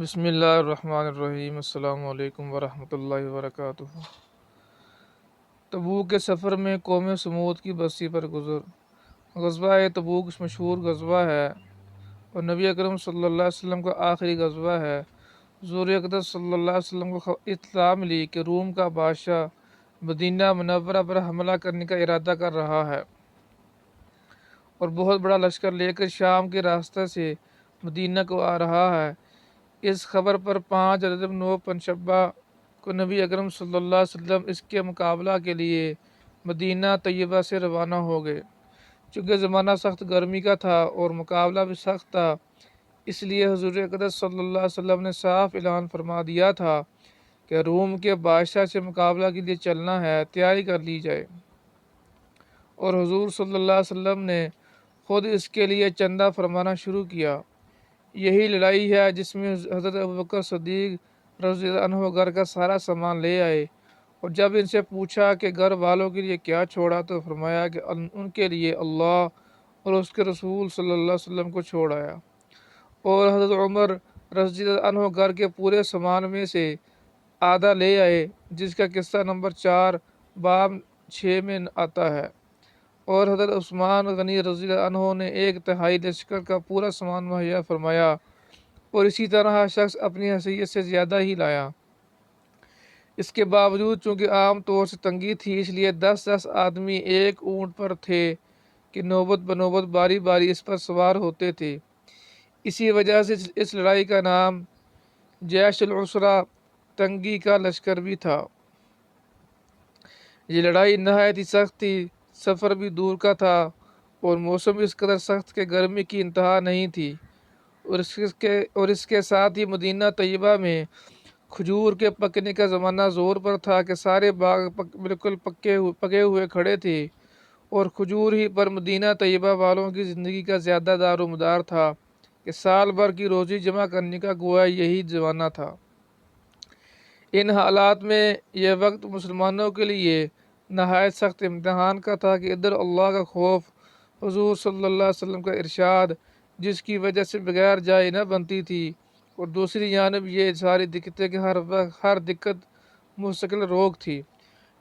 بسم اللہ الرحمن الرحیم۔ السلام علیکم ورحمۃ اللہ وبرکاتہ۔ تبوک کے سفر میں قوم سمود کی بستی پر گزر۔ غزوہ تبوک مشہور غزوہ ہے اور نبی اکرم صلی اللہ علیہ وسلم کا آخری غزوہ ہے۔ حضور اقدس صلی اللہ علیہ وسلم کو اطلاع ملی کہ روم کا بادشاہ مدینہ منورہ پر حملہ کرنے کا ارادہ کر رہا ہے اور بہت بڑا لشکر لے کر شام کے راستے سے مدینہ کو آ رہا ہے۔ اس خبر پر 5 رجب 9 پنجشنبہ کو نبی اکرم صلی اللہ علیہ وسلم اس کے مقابلہ کے لیے مدینہ طیبہ سے روانہ ہو گئے۔ چونکہ زمانہ سخت گرمی کا تھا اور مقابلہ بھی سخت تھا، اس لیے حضور اقدس صلی اللہ علیہ وسلم نے صاف اعلان فرما دیا تھا کہ روم کے بادشاہ سے مقابلہ کے لیے چلنا ہے، تیاری کر لی جائے۔ اور حضور صلی اللہ علیہ وسلم نے خود اس کے لیے چندہ فرمانا شروع کیا۔ یہی لڑائی ہے جس میں حضرت ابوبکر صدیق رضی اللہ عنہ گھر کا سارا سامان لے آئے، اور جب ان سے پوچھا کہ گھر والوں کے لیے کیا چھوڑا تو فرمایا کہ ان کے لیے اللہ اور اس کے رسول صلی اللہ علیہ وسلم کو چھوڑ آیا۔ اور حضرت عمر رضی اللہ عنہ گھر کے پورے سامان میں سے آدھا لے آئے، جس کا قصہ نمبر 4 باب 6 میں آتا ہے۔ اور حضرت عثمان غنی رضی اللہ عنہ نے 1/3 لشکر کا پورا سامان مہیا فرمایا، اور اسی طرح ہر شخص اپنی حیثیت سے زیادہ ہی لایا۔ اس کے باوجود چونکہ عام طور سے تنگی تھی، اس لیے 10 آدمی ایک اونٹ پر تھے کہ نوبت بنوبت باری باری اس پر سوار ہوتے تھے۔ اسی وجہ سے اس لڑائی کا نام جیش العسرہ، تنگی کا لشکر بھی تھا۔ یہ لڑائی نہایت ہی سخت تھی، سفر بھی دور کا تھا اور موسم اس قدر سخت کہ گرمی کی انتہا نہیں تھی، اور اس کے ساتھ ہی مدینہ طیبہ میں کھجور کے پکنے کا زمانہ زور پر تھا کہ سارے باغ بالکل پکے ہوئے کھڑے تھے، اور کھجور ہی پر مدینہ طیبہ والوں کی زندگی کا زیادہ دار و مدار تھا کہ سال بھر کی روزی جمع کرنے کا گویا یہی زمانہ تھا۔ ان حالات میں یہ وقت مسلمانوں کے لیے نہایت سخت امتحان کا تھا کہ ادھر اللہ کا خوف، حضور صلی اللہ علیہ وسلم کا ارشاد جس کی وجہ سے بغیر جائے نہ بنتی تھی، اور دوسری جانب یہ ساری دقتیں کہ ہر دقت مستقل روک تھی۔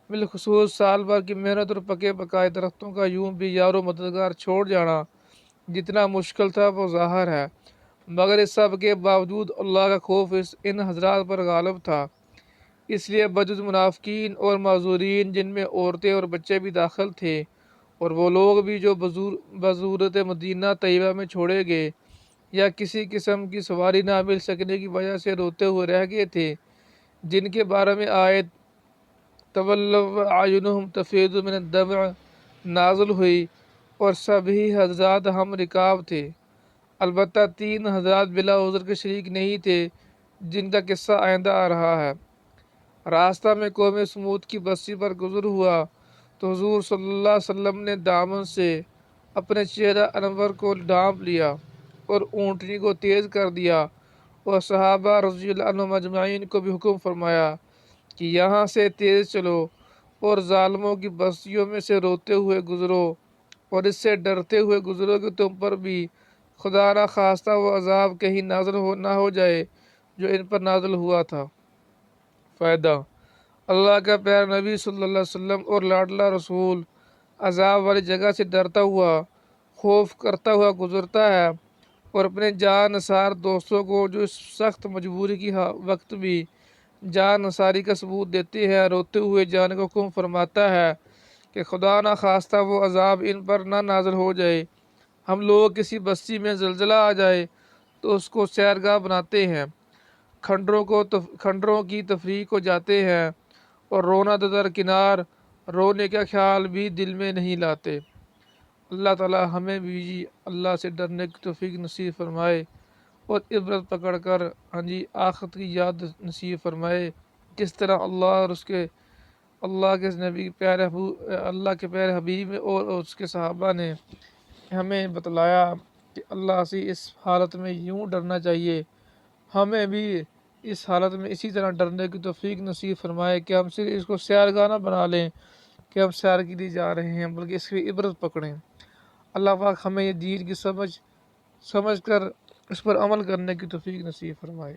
بالخصوص سال بھر کی محنت اور پکے پکائے درختوں کا یوں بھی یار و مددگار چھوڑ جانا جتنا مشکل تھا وہ ظاہر ہے، مگر اس سب کے باوجود اللہ کا خوف ان حضرات پر غالب تھا۔ اس لیے بجز منافقین اور معذورین، جن میں عورتیں اور بچے بھی داخل تھے، اور وہ لوگ بھی جو بضرورت مدینہ طیبہ میں چھوڑے گئے یا کسی قسم کی سواری نہ مل سکنے کی وجہ سے روتے ہوئے رہ گئے تھے، جن کے بارے میں آیت تولوا اعینہم تفیض من الدمع نازل ہوئی، اور سبھی حضرات ہم رکاب تھے۔ البتہ 3 حضرات بلا عذر کے شریک نہیں تھے، جن کا قصہ آئندہ آ رہا ہے۔ راستہ میں قوم سمود کی بستی پر گزر ہوا تو حضور صلی اللہ علیہ وسلم نے دامن سے اپنے چہرہ انور کو ڈھانپ لیا اور اونٹنی کو تیز کر دیا، اور صحابہ رضی اللہ عنہم اجمعین کو بھی حکم فرمایا کہ یہاں سے تیز چلو اور ظالموں کی بستیوں میں سے روتے ہوئے گزرو، اور اس سے ڈرتے ہوئے گزرو کہ تم پر بھی خدا نہ خواستہ وہ عذاب کہیں نازل نہ ہو جائے جو ان پر نازل ہوا تھا۔ فائدہ: اللہ کا پیارا نبی صلی اللہ علیہ وسلم اور لاڈلا رسول عذاب والی جگہ سے ڈرتا ہوا، خوف کرتا ہوا گزرتا ہے، اور اپنے جان نثار دوستوں کو جو اس سخت مجبوری کی وقت بھی جان نثاری کا ثبوت دیتے ہیں، روتے ہوئے جانے کا حکم فرماتا ہے کہ خدا نہ خواستہ وہ عذاب ان پر نہ نازل ہو جائے۔ ہم لوگ کسی بستی میں زلزلہ آ جائے تو اس کو سیرگاہ بناتے ہیں، کھنڈروں کی تفریح کو جاتے ہیں، اور رونا درکنار رونے کا خیال بھی دل میں نہیں لاتے۔ اللہ تعالی ہمیں بھی اللہ سے ڈرنے کی توفیق نصیب فرمائے اور عبرت پکڑ کر آخرت کی یاد نصیب فرمائے، کس طرح اللہ اور اللہ کے نبی اللہ کے پیارے حبیب اور اس کے صحابہ نے ہمیں بتلایا کہ اللہ سے اس حالت میں یوں ڈرنا چاہیے۔ ہمیں بھی اس حالت میں اسی طرح ڈرنے کی توفیق نصیب فرمائے کہ ہم صرف اس کو سیرگاہ نہ بنا لیں کہ ہم سیر کے لیے جا رہے ہیں، بلکہ اس کی عبرت پکڑیں۔ اللہ پاک ہمیں یہ دین کی سمجھ کر اس پر عمل کرنے کی توفیق نصیب فرمائے۔